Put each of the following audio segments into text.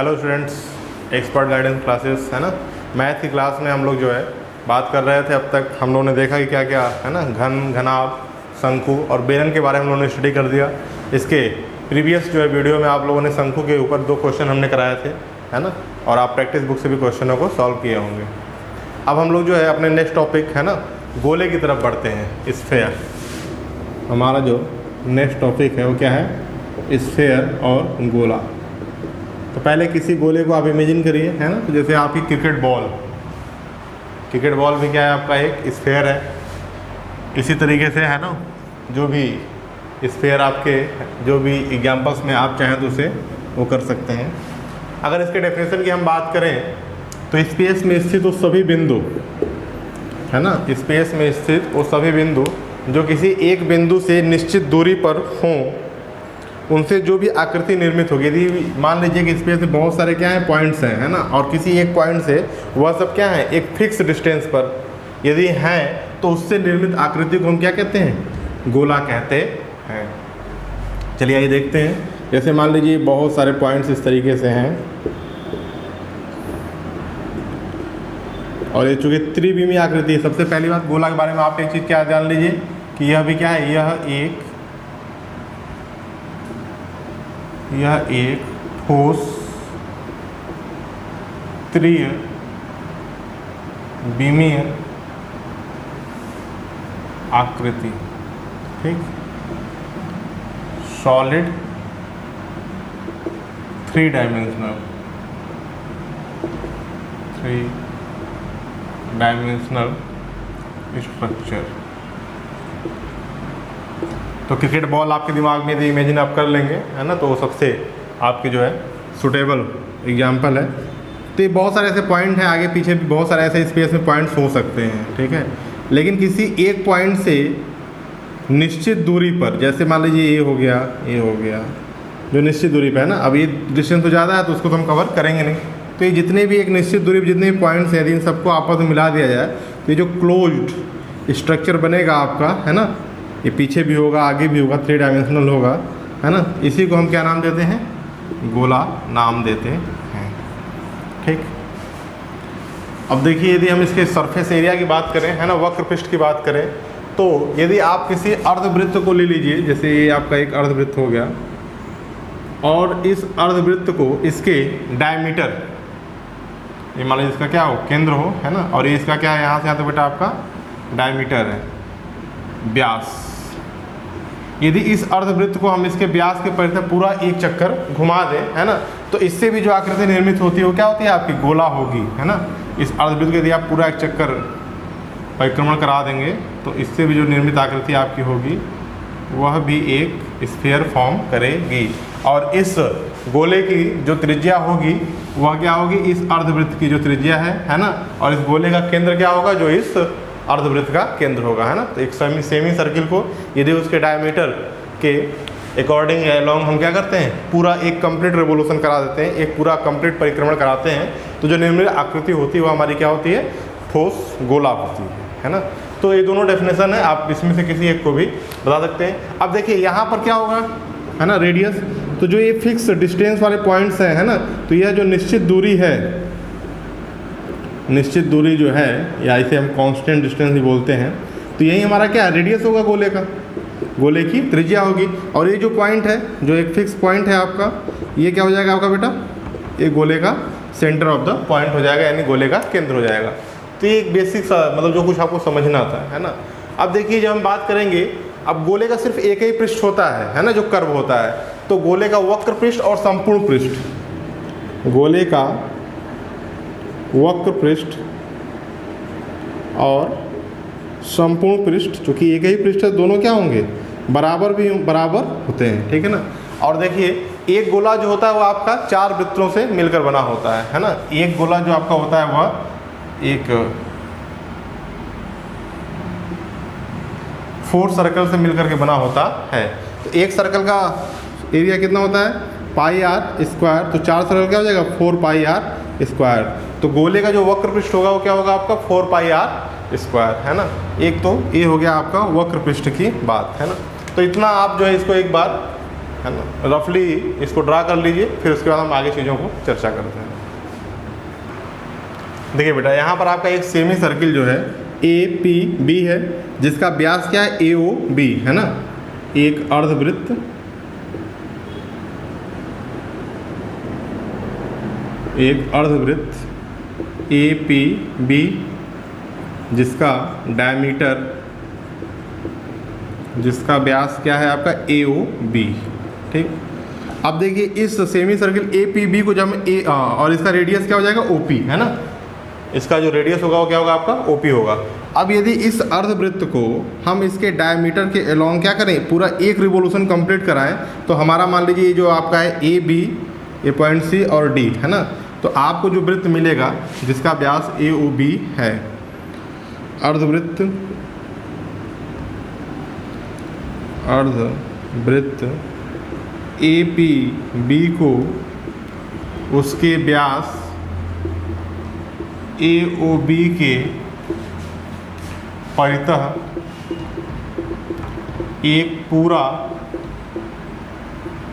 Hello students, expert guidance classes है ना। Math की क्लास में हम लोग जो है बात कर रहे थे। अब तक हम लोगों ने देखा कि क्या क्या है ना, घन, घनाभ, शंकु और बेलन के बारे में हम लोगों ने स्टडी कर दिया। इसके प्रीवियस जो है वीडियो में आप लोगों ने शंकु के ऊपर 2 क्वेश्चन हमने कराए थे, है ना, और आप प्रैक्टिस बुक से भी क्वेश्चनों को सॉल्व किए होंगे। अब हम लोग जो है अपने नेक्स्ट टॉपिक है ना, गोले की तरफ बढ़ते हैं। स्फेयर, हमारा जो नेक्स्ट टॉपिक है वो क्या है? स्फेयर और गोला। तो पहले किसी गोले को आप इमेजिन करिए, है ना। तो जैसे आपकी क्रिकेट बॉल भी क्या है? आपका एक स्फेयर है। इसी तरीके से है ना, जो भी स्फेयर आपके जो भी एग्जाम्पल्स में आप चाहें तो उसे वो कर सकते हैं। अगर इसके डेफिनेशन की हम बात करें तो स्पेस में स्थित वो सभी बिंदु, है ना, स्पेस में स्थित वो सभी बिंदु जो किसी एक बिंदु से निश्चित दूरी पर हों, उनसे जो भी आकृति निर्मित होगी। यदि मान लीजिए कि स्पेस में बहुत सारे क्या हैं, पॉइंट्स हैं, है ना, और किसी एक पॉइंट से वह सब क्या है, एक फिक्स डिस्टेंस पर यदि हैं, तो उससे निर्मित आकृति को हम क्या कहते हैं? गोला कहते हैं। चलिए आइए देखते हैं। जैसे मान लीजिए बहुत सारे पॉइंट्स इस तरीके से हैं, और ये चूँकि त्रिविमीय आकृति है। सबसे पहली बात, गोला के बारे में आप एक चीज़ क्या जान लीजिए कि यह भी क्या है, यह एक ठोस त्रिविमीय आकृति, ठीक, सॉलिड 3 डायमेंशनल स्ट्रक्चर। तो क्रिकेट बॉल आपके दिमाग में यदि इमेजिन आप कर लेंगे, है ना, तो वो सबसे आपके जो है सुटेबल एग्जाम्पल है। तो ये बहुत सारे ऐसे पॉइंट हैं, आगे पीछे भी बहुत सारे ऐसे स्पेस में पॉइंट्स हो सकते हैं, ठीक है। लेकिन किसी एक पॉइंट से निश्चित दूरी पर, जैसे मान लीजिए ये हो गया, जो निश्चित दूरी पर है ना। अब ये डिस्टेंस तो ज़्यादा है तो उसको तो हम कवर करेंगे नहीं। तो ये जितने भी एक निश्चित दूरी पर जितने भी पॉइंट्स हैं, यदि इन सबको आपस में मिला दिया जाए तो ये जो क्लोज्ड स्ट्रक्चर बनेगा आपका, है ना, ये पीछे भी होगा आगे भी होगा, 3 डायमेंशनल होगा, है ना। इसी को हम क्या नाम देते हैं? गोला नाम देते हैं, ठीक। अब देखिए, यदि हम इसके सरफेस एरिया की बात करें, है ना, वक्र पृष्ठ की बात करें, तो यदि आप किसी अर्धवृत्त को ले लीजिए, जैसे ये आपका एक अर्धवृत्त हो गया, और इस अर्धवृत्त को इसके डायमीटर, ये मान लीजिए इसका क्या हो, केंद्र हो, है ना, और ये इसका क्या है, यहाँ से यहाँ तक बेटा आपका डायमीटर है, व्यास। यदि इस अर्धवृत्त को हम इसके व्यास के परिधि पूरा एक चक्कर घुमा दें, है ना, तो इससे भी जो आकृति निर्मित होती है वो क्या होती है? आपकी गोला होगी, है ना। इस अर्धवृत्त को यदि आप पूरा एक चक्कर परिक्रमण करा देंगे तो इससे भी जो निर्मित आकृति आपकी होगी वह भी एक स्फीयर फॉर्म करेगी। और इस गोले की जो त्रिज्या होगी वह क्या होगी? इस अर्धवृत्त की जो त्रिज्या है ना, और इस गोले का केंद्र क्या होगा? जो इस अर्धवृत्त का केंद्र होगा, है ना। तो एक सेमी सर्किल को यदि उसके डायमीटर के अकॉर्डिंग अलॉन्ग हम क्या करते हैं? पूरा एक कंप्लीट रेवोल्यूशन करा देते हैं, एक पूरा कंप्लीट परिक्रमण कराते हैं, तो जो निर्मित आकृति होती है वो हमारी क्या होती है? ठोस गोला होती है ना। तो ये दोनों डेफिनेशन है, आप इसमें से किसी एक को भी बता सकते हैं। अब देखिए यहाँ पर क्या होगा, है ना, रेडियस। तो जो ये फिक्स डिस्टेंस वाले पॉइंट्स हैं, है ना, तो यह जो निश्चित दूरी है, निश्चित दूरी जो है, या इसे हम कांस्टेंट डिस्टेंस भी बोलते हैं, तो यही हमारा क्या रेडियस होगा गोले का, गोले की त्रिज्या होगी। और ये जो पॉइंट है, जो एक फिक्स पॉइंट है आपका, ये क्या हो जाएगा आपका बेटा? ये गोले का सेंटर ऑफ द पॉइंट हो जाएगा, यानी गोले का केंद्र हो जाएगा। तो ये एक बेसिक सा मतलब जो कुछ आपको समझना था, है ना। अब देखिए, जब हम बात करेंगे, अब गोले का सिर्फ एक ही पृष्ठ होता है ना, जो कर्व होता है। तो गोले का वक्र पृष्ठ और संपूर्ण पृष्ठ, गोले का वक्र पृष्ठ और संपूर्ण पृष्ठ, चूँकि एक ही पृष्ठ है, दोनों क्या होंगे? बराबर होते हैं, ठीक है ना। और देखिए, एक गोला जो होता है वो आपका 4 वृत्तों से मिलकर बना होता है ना। एक गोला जो आपका होता है वह एक 4 सर्कल से मिलकर के बना होता है। तो एक सर्कल का एरिया कितना होता है? πr square. तो 4 सर्कल क्या हो जाएगा? 4πr square. तो गोले का जो वक्र पृष्ठ होगा वो क्या होगा आपका? 4πr स्क्वायर, है ना। एक तो ये हो गया आपका वक्र पृष्ठ की बात, है ना। तो इतना आप जो है इसको एक बार है ना। रफली इसको ड्रा कर लीजिए, फिर उसके बाद हम आगे चीज़ों को चर्चा करते हैं। देखिए बेटा, यहाँ पर आपका एक सेमी सर्किल जो है APB है, जिसका व्यास क्या है AOB है ना। एक अर्धवृत्त APB जिसका डायमीटर, जिसका व्यास क्या है आपका AOB। ठीक, अब देखिए इस सेमी सर्किल APB को जब हम और इसका रेडियस क्या हो जाएगा OP है ना। इसका जो रेडियस होगा वो क्या होगा आपका OP होगा। अब यदि इस अर्धवृत्त को हम इसके डायमीटर के अलोंग क्या करें, पूरा एक रिवोल्यूशन कंप्लीट कराएं, तो हमारा मान लीजिए जो आपका है AB, ये पॉइंट C और D है ना, तो आपको जो वृत्त मिलेगा जिसका व्यास AOB है, अर्धवृत्त APB को उसके व्यास AOB के परितः एक पूरा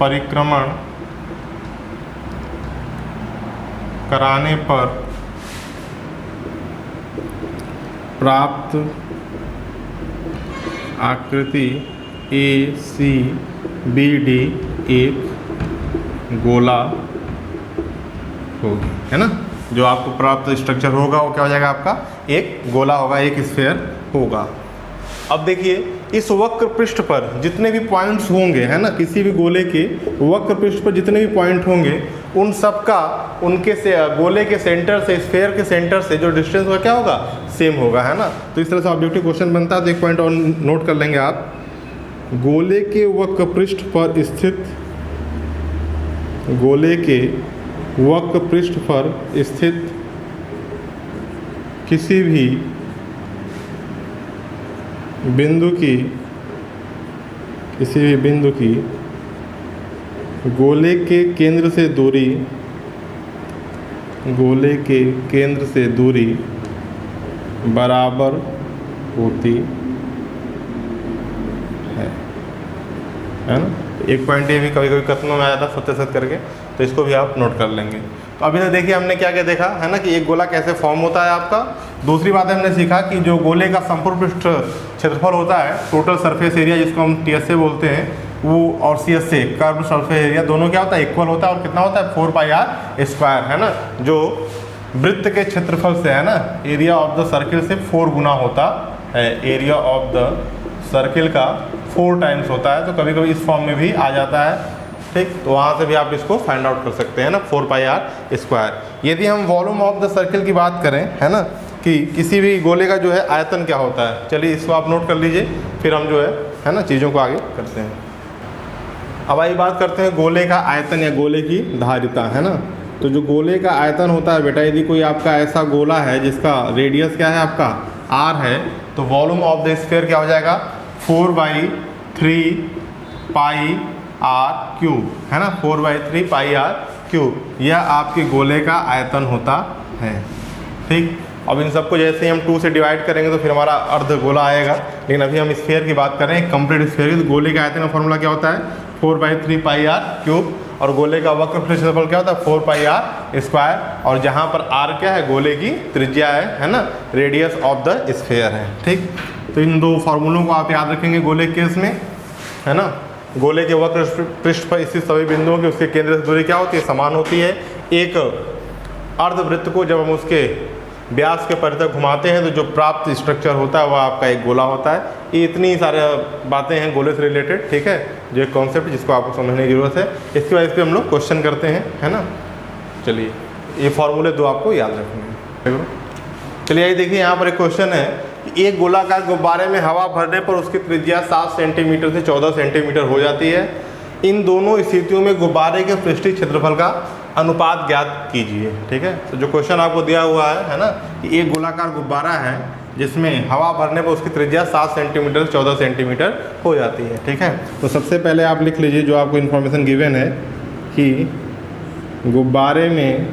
परिक्रमण कराने पर प्राप्त आकृति ACBD एक गोला होगी, है ना। जो आपको प्राप्त स्ट्रक्चर होगा वो क्या हो जाएगा आपका, एक गोला होगा, एक स्फीयर होगा। अब देखिए इस वक्र पृष्ठ पर जितने भी पॉइंट्स होंगे, है ना, किसी भी गोले के वक्र पृष्ठ पर जितने भी पॉइंट होंगे, उन सब का उनके से गोले के सेंटर से, स्फीयर के सेंटर से जो डिस्टेंस होगा क्या होगा, सेम होगा, है ना। तो इस तरह से ऑब्जेक्टिव क्वेश्चन बनता है। तो एक पॉइंट और नोट कर लेंगे आप, गोले के वक्र पृष्ठ पर स्थित, गोले के वक्र पृष्ठ पर स्थित किसी भी बिंदु की गोले के केंद्र से दूरी बराबर होती है ना। एक पॉइंट ये भी कभी कभी कथनों में आ जाता है सत्य करके, तो इसको भी आप नोट कर लेंगे। तो अभी तक देखिए हमने क्या क्या देखा है ना, कि एक गोला कैसे फॉर्म होता है आपका। दूसरी बात हमने सीखा कि जो गोले का संपूर्ण पृष्ठ क्षेत्रफल होता है, टोटल सरफेस एरिया जिसको हम TS से बोलते हैं, वो और CS से कर्व सरफेस एरिया दोनों क्या होता है, इक्वल होता है। और कितना होता है, 4πr² है ना। जो वृत्त के क्षेत्रफल से है ना, एरिया ऑफ द सर्किल से 4 गुना होता है, एरिया ऑफ द सर्किल का 4 टाइम्स होता है। तो कभी कभी इस फॉर्म में भी आ जाता है, ठीक। तो वहाँ से भी आप इसको फाइंड आउट कर सकते हैं ना, 4πr²। यदि हम वॉल्यूम ऑफ द सर्किल की बात करें, है ना, कि किसी भी गोले का जो है आयतन क्या होता है, चलिए इसको आप नोट कर लीजिए, फिर हम जो है ना चीज़ों को आगे करते हैं। अब आइए बात करते हैं गोले का आयतन या गोले की धारिता, है ना। तो जो गोले का आयतन होता है बेटा, यदि कोई आपका ऐसा गोला है जिसका रेडियस क्या है आपका r है, तो वॉल्यूम ऑफ द स्फीयर क्या हो जाएगा, 4/3πr³ है ना, 4/3πr³। यह आपके गोले का आयतन होता है, ठीक। अब इन सबको जैसे ही हम 2 से डिवाइड करेंगे तो फिर हमारा अर्ध गोला आएगा। लेकिन अभी हम स्फीयर की बात करें, कंप्लीट स्फीयर की, तो गोले के आयतन का फॉर्मूला क्या होता है, 4/3πr³। और गोले का वक्र पृष्ठ क्षेत्रफल क्या होता है, 4πr²। और जहाँ पर r क्या है, गोले की त्रिज्या है ना, रेडियस ऑफ द स्फीयर है, ठीक। तो इन 2 फार्मूलों को आप याद रखेंगे गोले के केस में, है ना। गोले के वक्र पृष्ठ पर स्थित सभी बिंदुओं की उसके केंद्र से दूरी क्या होती है, समान होती है। एक अर्धवृत्त को जब हम उसके व्यास के परितः घुमाते हैं तो जो प्राप्त स्ट्रक्चर होता है वह आपका एक गोला होता है। ये इतनी सारे बातें हैं गोले से रिलेटेड, ठीक है, जो एक कॉन्सेप्ट जिसको आपको समझने की जरूरत है। इसके बाद इस पर हम लोग क्वेश्चन करते हैं, है ना। चलिए ये फॉर्मूले 2 आपको याद रखने हैं। चलिए ये देखिए, यहाँ पर एक क्वेश्चन है कि एक गोलाकार गुब्बारे में हवा भरने पर उसकी त्रिज्या 7 सेंटीमीटर से 14 सेंटीमीटर हो जाती है। इन दोनों स्थितियों में गुब्बारे के पृष्ठीय क्षेत्रफल का अनुपात ज्ञात कीजिए, ठीक है। तो जो क्वेश्चन आपको दिया हुआ है ना, कि एक गोलाकार गुब्बारा है जिसमें हवा भरने पर उसकी त्रिज्या 7 सेंटीमीटर से 14 सेंटीमीटर हो जाती है, ठीक है। तो सबसे पहले आप लिख लीजिए जो आपको इन्फॉर्मेशन गिवन है कि गुब्बारे में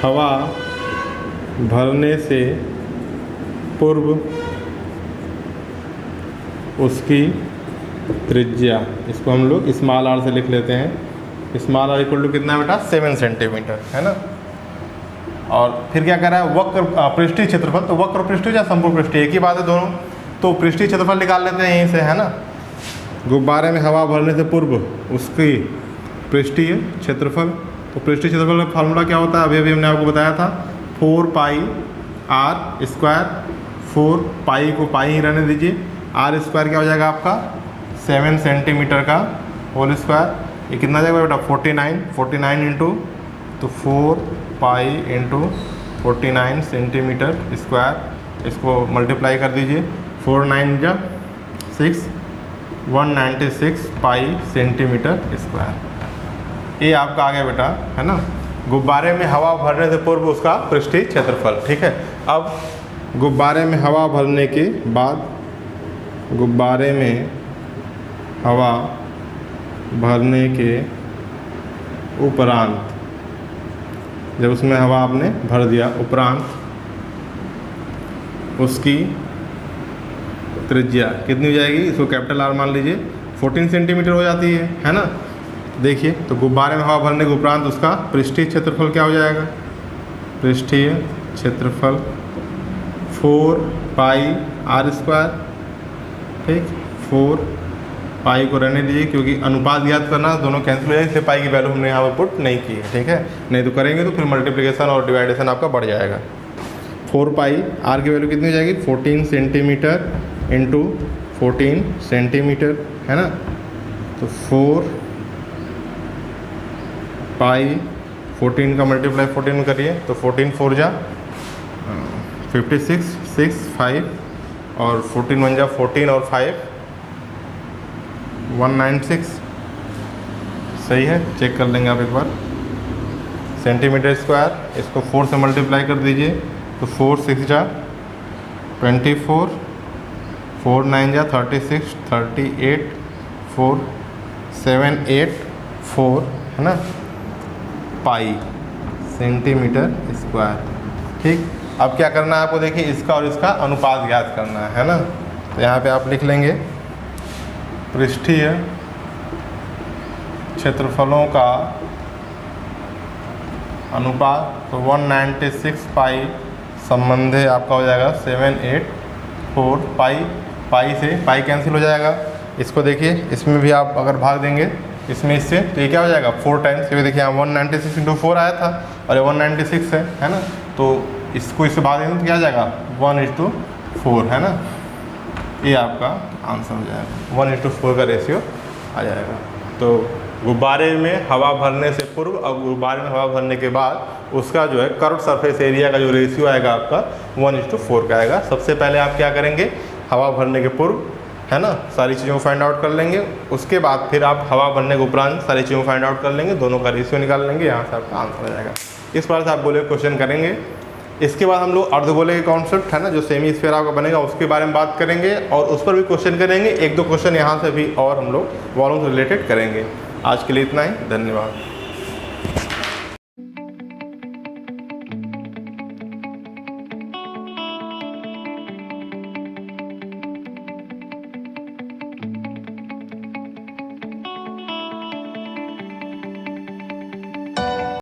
हवा भरने से पूर्व उसकी त्रिज्या, इसको हम लोग स्मॉल आर से लिख लेते हैं। स्मॉल आर इक्वल टू कितना बेटा 7 सेंटीमीटर, है ना। और फिर क्या कर रहा है, वक्र पृष्ठीय क्षेत्रफल, तो वक्र पृष्ठीय या संपूर्ण पृष्ठीय एक ही बात है दोनों। तो पृष्ठीय क्षेत्रफल निकाल लेते हैं यहीं से, है ना। गुब्बारे में हवा भरने से पूर्व उसकी पृष्ठीय क्षेत्रफल, तो पृष्ठीय क्षेत्रफल का फार्मूला क्या होता है, अभी अभी हमने आपको बताया था 4 पाई आर स्क्वायर। 4 पाई को पाई ही रहने दीजिए, आर स्क्वायर क्या हो जाएगा आपका 7 सेंटीमीटर का होल स्क्वायर। ये कितना जाएगा बेटा 49 इंटू, तो 4 पाई इंटू 49 सेंटीमीटर स्क्वायर, इसको मल्टीप्लाई कर दीजिए। 4 9 जा 6, 196 पाई सेंटीमीटर स्क्वायर। ये आपका आ गया बेटा, है ना, गुब्बारे में हवा भरने से पूर्व उसका पृष्ठीय क्षेत्रफल। ठीक है, अब गुब्बारे में हवा भरने के बाद, गुब्बारे में हवा भरने के उपरांत, जब उसमें हवा आपने भर दिया, उपरांत उसकी त्रिज्या कितनी हो जाएगी, इसको कैपिटल आर मान लीजिए, 14 सेंटीमीटर हो जाती है ना। देखिए, तो गुब्बारे में हवा भरने के उपरांत उसका पृष्ठीय क्षेत्रफल क्या हो जाएगा, पृष्ठीय क्षेत्रफल 4 पाई आर स्क्वायर। ठीक, 4 पाई को रहने दीजिए क्योंकि अनुपात याद करना, दोनों कैंसिल हो जाए, इसलिए पाई की वैल्यू हमने यहाँ पर पुट नहीं की है। ठीक है, नहीं तो करेंगे तो फिर मल्टीप्लिकेशन और डिवाइडेशन आपका बढ़ जाएगा। 4 पाई आर की वैल्यू कितनी हो जाएगी 14 सेंटीमीटर इंटू 14 सेंटीमीटर, है ना। तो 4 पाई 14 का मल्टीप्लाई 14 में करिए, तो 14 4 जा 56, 6 5 और 14 1 जा 14 और 5 196। सही है, चेक कर लेंगे आप एक बार। सेंटीमीटर स्क्वायर, इसको 4 से मल्टीप्लाई कर दीजिए, तो 4 6 जा 24, 4 9 जा 36, 38, 4 7 8 4, है ना, पाई सेंटीमीटर स्क्वायर। ठीक, अब क्या करना है आपको, देखिए इसका और इसका अनुपात ज्ञात करना है ना। तो यहाँ पे आप लिख लेंगे पृष्ठीय क्षेत्रफलों का अनुपात, तो 196 पाई संबंधे आपका हो जाएगा 784 पाई। पाई से पाई कैंसिल हो जाएगा, इसको देखिए, इसमें भी आप अगर भाग देंगे इसमें इससे, तो ये क्या हो जाएगा 4 टाइम्स। ये देखिए यहाँ 196 इंटू 4 आया था और ये 196 है ना। तो इसको इससे भाग देंगे तो क्या आ जाएगा 1:4, है ना। ये आपका आंसर हो जाएगा, 1:4 का रेशियो आ जाएगा। तो गुब्बारे में हवा भरने से पूर्व और गुब्बारे में हवा भरने के बाद उसका जो है कर्व सरफेस एरिया का जो रेशियो आएगा आपका 1:4 का आएगा। सबसे पहले आप क्या करेंगे, हवा भरने के पूर्व, है ना, सारी चीज़ों को फाइंड आउट कर लेंगे। उसके बाद फिर आप हवा भरने के उपरांत सारी चीज़ों को फाइंड आउट कर लेंगे, दोनों का रेशियो निकाल लेंगे, यहाँ से आपका आंसर हो जाएगा। इस बार से आप गोले क्वेश्चन करेंगे। इसके बाद हम लोग अर्धगोले के कॉन्सेप्ट, है ना, जो सेमी स्फीयर आपका बनेगा उसके बारे में बात करेंगे और उस पर भी क्वेश्चन करेंगे। 1-2 क्वेश्चन यहाँ से भी और हम लोग वॉल्यूम से रिलेटेड करेंगे। आज के लिए इतना ही, धन्यवाद।